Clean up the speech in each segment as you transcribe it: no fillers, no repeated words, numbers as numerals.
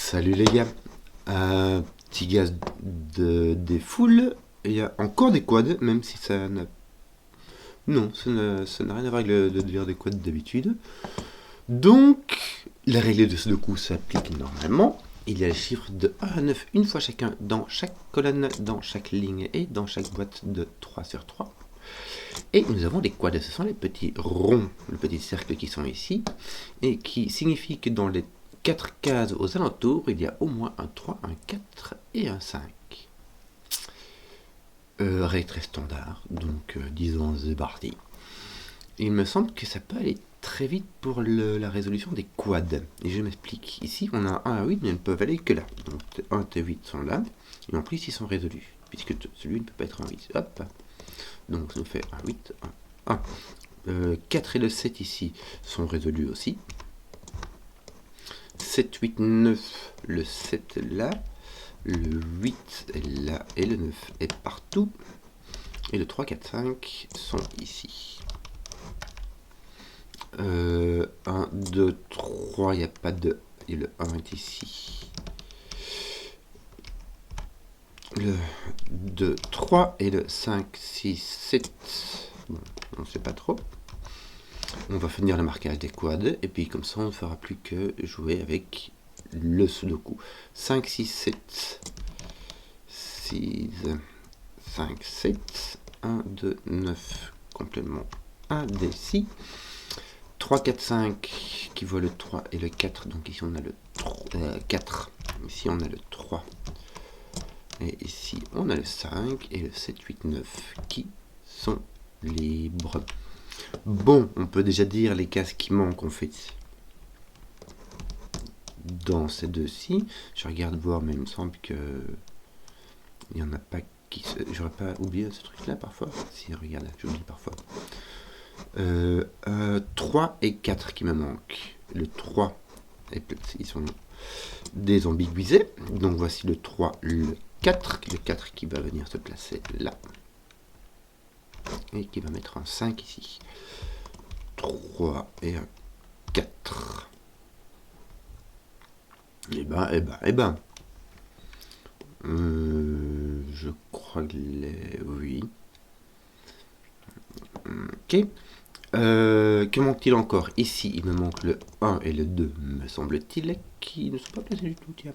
Salut les gars, petit gaz des foules, il y a encore des quads, même si ça n'a... Non, ça n'a rien à voir avec le délire des quads d'habitude. Donc, la règle de Sudoku s'applique normalement. Il y a les chiffres de 1 à 9, une fois chacun, dans chaque colonne, dans chaque ligne et dans chaque boîte de 3 sur 3. Et nous avons les quads, ce sont les petits ronds, les petits cercles qui sont ici, et qui signifient que dans les 4 cases aux alentours, il y a au moins un 3, un 4 et un 5. Règle très standard, donc disons c'est parti. Il me semble que ça peut aller très vite pour la résolution des quads. Et je m'explique. Ici, on a 1 à 8, mais ils ne peuvent aller que là. Donc 1 et 8 sont là, et en plus ils sont résolus, puisque celui ne peut pas être un 8. Hop. Donc ça nous fait un 8, 1. 4 et le 7 ici sont résolus aussi. 7, 8, 9, le 7 est là, le 8 est là et le 9 est partout. Et le 3, 4, 5 sont ici. 1, 2, 3, il n'y a pas de... Et le 1 est ici. Le 2, 3 et le 5, 6, 7. Bon, on ne sait pas trop. On va finir le marquage des quads, et puis comme ça on ne fera plus que jouer avec le Sudoku. 5, 6, 7. 6, 5, 7. 1, 2, 9. Complément 1 des 6. 3, 4, 5 qui voit le 3 et le 4. Donc ici on a le 4. Ici on a le 3. Et ici on a le 5 et le 7, 8, 9 qui sont libres. Bon, on peut déjà dire les cases qui manquent en fait. Dans ces deux-ci, je regarde voir, mais il me semble que il n'y en a pas qui... J'aurais pas oublié ce truc-là parfois. Si, regarde, j'oublie parfois. 3 et 4 qui me manquent. Le 3, ils sont désambiguisés. Donc voici le 3, le 4. Le 4 qui va venir se placer là. Et qui va mettre un 5 ici. 3 et un 4. Et ben. Je crois que oui. Ok. Que manque-t-il encore? Ici, il me manque le 1 et le 2, me semble-t-il, qui ne sont pas placés du tout, tiens.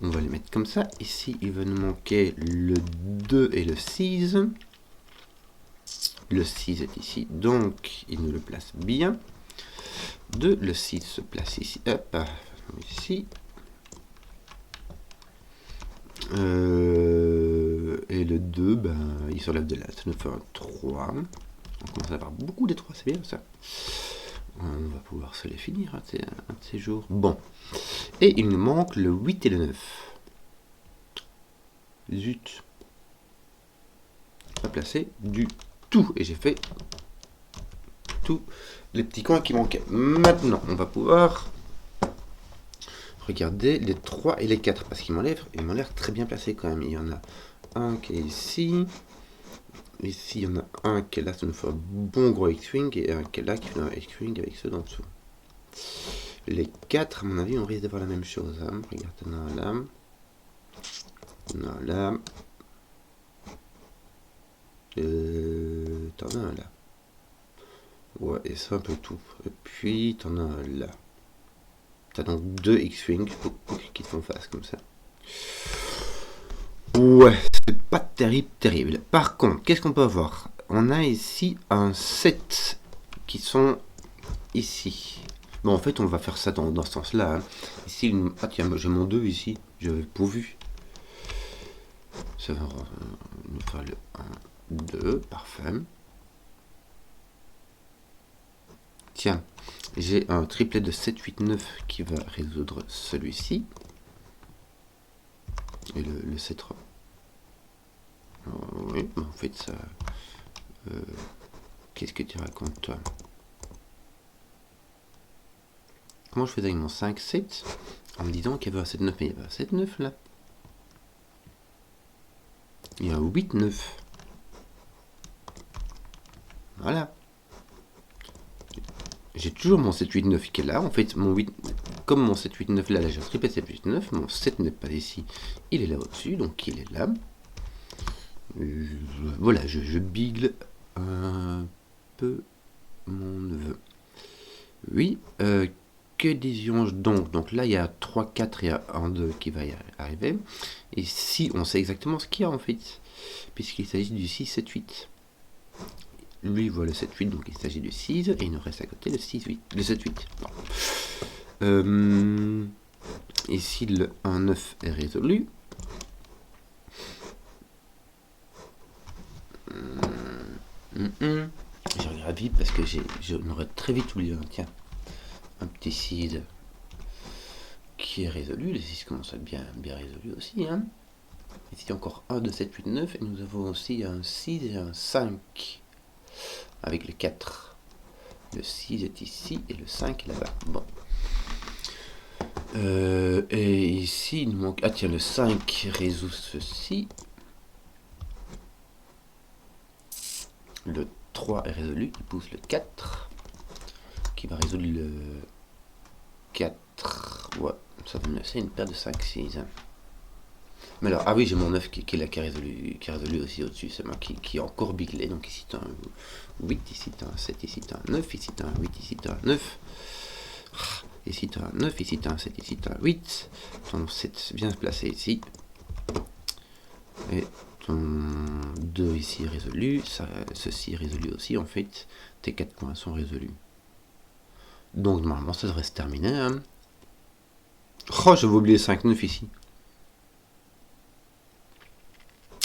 On va les mettre comme ça. Ici, il va nous manquer le 2 et le 6. Le 6 est ici, donc il nous le place bien. 2, le 6 se place ici. Hop, ici. Et le 2, ben, il s'enlève de là. Ça nous fait un 3. On commence à avoir beaucoup des 3, c'est bien ça. On va pouvoir se les finir un de ces jours. Bon. Et il nous manque le 8 et le 9. Zut. Pas placé du tout. Et j'ai fait tous les petits coins qui manquaient. Maintenant, on va pouvoir regarder les 3 et les 4. Parce qu'ils m'ont l'air très bien placés quand même. Il y en a un qui est ici. Ici, il y en a un qui est là, ça nous fait un bon gros X-Wing, et un qui est là, qui fait un X-Wing avec ceux d'en dessous. Les 4, à mon avis, on risque d'avoir la même chose. Hein. Regarde, t'en as un là. T'en as un là. T'en as un là. Ouais, et c'est un peu tout. Et puis, t'en as un là. T'as donc 2 X-Wing qui font face comme ça. Ouais, c'est pas terrible. Par contre, qu'est-ce qu'on peut avoir? On a ici un 7 qui sont ici. Bon, en fait, on va faire ça dans ce sens-là. Hein. Ici, ah tiens, j'ai mon 2 ici. J'avais pourvu. Ça va nous faire le 1, 2, parfait. Tiens, j'ai un triplet de 7, 8, 9 qui va résoudre celui-ci. Et le 7. Oui, en fait, ça... qu'est-ce que tu racontes, toi? Comment je faisais avec mon 5, 7 en me disant qu'il y avait un 7, 9, mais il y avait un 7, 9 là. Il y a un 8, 9. Voilà. J'ai toujours mon 7, 8, 9 qui est là. En fait, mon 8... comme mon 7, 8, 9 là, j'ai triplé 7, 8, 9, mon 7 n'est pas ici, il est là au-dessus, donc il est là. Voilà, je bigle un peu mon neveu. Oui, que disions-je donc? Donc là, il y a 3, 4 et 1, 2 qui va y arriver. Et si on sait exactement ce qu'il y a en fait, puisqu'il s'agit du 6, 7, 8. Lui voit le 7, 8, donc il s'agit du 6, et il nous reste à côté le 6, 8, le 7, 8. Ici, le 1, 9 est résolu. Je regarde vite parce que j'aurais très vite oublié. Tiens, un petit 6 qui est résolu. Le 6 commence à être bien résolu aussi. Hein. Ici, encore 1, 2, 7, 8, 9. Et nous avons aussi un 6 et un 5 avec le 4. Le 6 est ici et le 5 est là-bas. Bon. Et ici, il nous manque... Ah tiens, le 5 résout ceci. Le 3 est résolu, il pousse le 4. Qui va résoudre le 4. Ouais, ça va me laisser une paire de 5, 6. Mais alors, ah oui, j'ai mon 9 qui est là, qui a résolu aussi au-dessus. C'est moi qui est encore biglé. Donc ici, tu as un 8, ici, tu as un 7, ici, tu as un 9, ici, tu as un 8, ici, tu as un 9. Ici, tu as un 9, ici, tu as un 7, ici, tu as un 8. Ton 7 vient se placer ici. Et ton 2 ici est résolu. Ceci est résolu aussi, en fait. Tes 4 points sont résolus. Donc, normalement, ça devrait se terminer. Hein. Oh, j'avais oublié 5, 9 ici.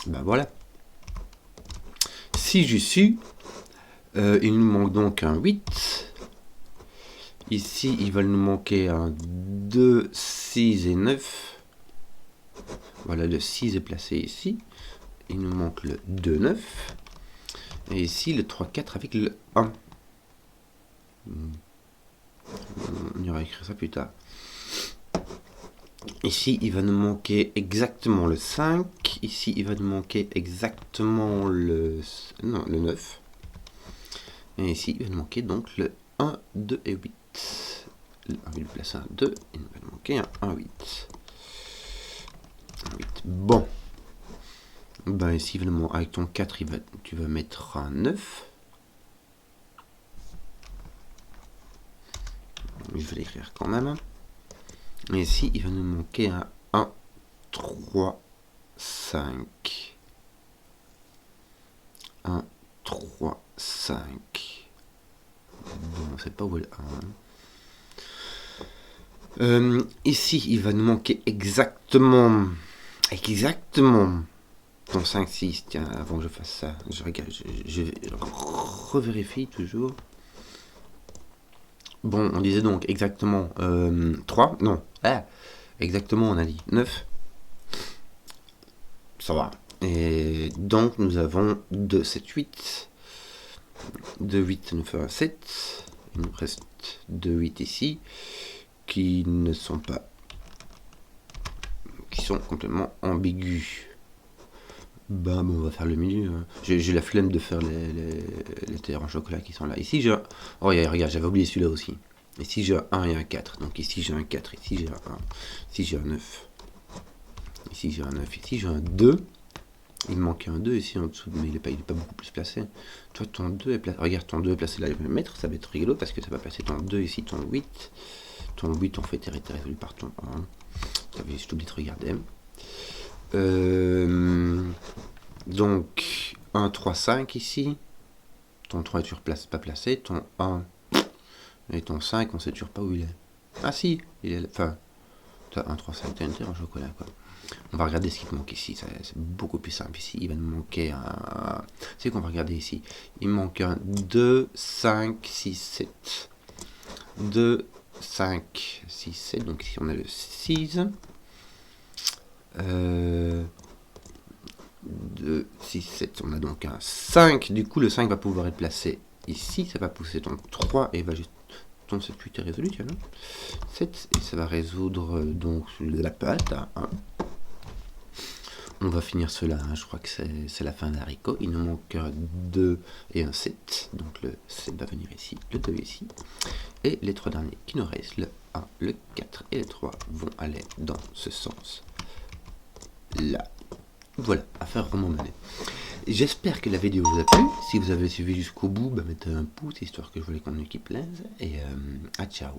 Ben voilà. Si j'y suis, il nous manque donc un 8. Ici, il va nous manquer un 2, 6 et 9. Voilà, le 6 est placé ici. Il nous manque le 2, 9. Et ici, le 3, 4 avec le 1. On ira écrire ça plus tard. Ici, il va nous manquer exactement le 5. Ici, il va nous manquer exactement le 9. Et ici, il va nous manquer donc le 1, 2 et 8. On va lui placer un 2. Il va nous manquer un 1, 8. 8. Bon. Ben ici, évidemment, avec ton 4, tu vas mettre un 9. Je vais l'écrire quand même. Et ici, il va nous manquer un 1, 3, 5. 1, 3, 5. Bon, on ne sait pas où est le 1. Ici, il va nous manquer exactement ton 5, 6. Tiens, avant que je fasse ça, je regarde, je revérifie toujours. Bon, on disait donc exactement 3. Non, exactement, on a dit 9. Ça va. Et donc, nous avons 2, 7, 8. 2, 8 nous fait un 7. Il nous reste 2, 8 ici, qui ne sont pas... qui sont complètement ambigus. Bah, bon, on va faire le milieu. Hein. J'ai la flemme de faire les terres en chocolat qui sont là. Ici, j'ai un... Oh, regarde, j'avais oublié celui-là aussi. Ici, j'ai un 1 et un 4. Donc ici, j'ai un 4. Ici, j'ai un 1. Ici, j'ai un 9. Ici, j'ai un 9. Ici, j'ai un 2. Il me manque un 2 ici en dessous, mais il n'est pas beaucoup plus placé. Toi, ton 2 est placé... Regarde, ton 2 est placé là. Je vais le mettre. Ça va être rigolo parce que ça va placer ton 2 ici, ton 8. Ton 8, en fait, est résolu par ton 1. J'avais juste oublié de regarder. Donc 1, 3, 5 ici. Ton 3 est toujours pas placé. Ton 1 et ton 5, on sait toujours pas où il est. Ah si, il est là. Enfin, 1, 3, 5, t'as une terre en chocolat quoi. On va regarder ce qui te manque ici. C'est beaucoup plus simple ici. Il va nous manquer un... C'est qu'on va regarder ici. Il manque un 2, 5, 6, 7. 2, 5, 6, 7. Donc ici on a le 6. 2, 6, 7, on a donc un 5, du coup le 5 va pouvoir être placé ici, ça va pousser ton 3 et va juste... Ton 7, 8 est résolu, tiens, 7, et ça va résoudre donc la pâte à 1. On va finir cela, hein. Je crois que c'est la fin d'haricot. Il nous manque un 2 et un 7. Donc le 7 va venir ici, le 2 ici. Et les 3 derniers qui nous restent, le 1, le 4 et le 3 vont aller dans ce sens là. Voilà, affaire vraiment menée. J'espère que la vidéo vous a plu. Si vous avez suivi jusqu'au bout, mettez un pouce histoire que je voulais qu'on équipe plaise. Et à ciao.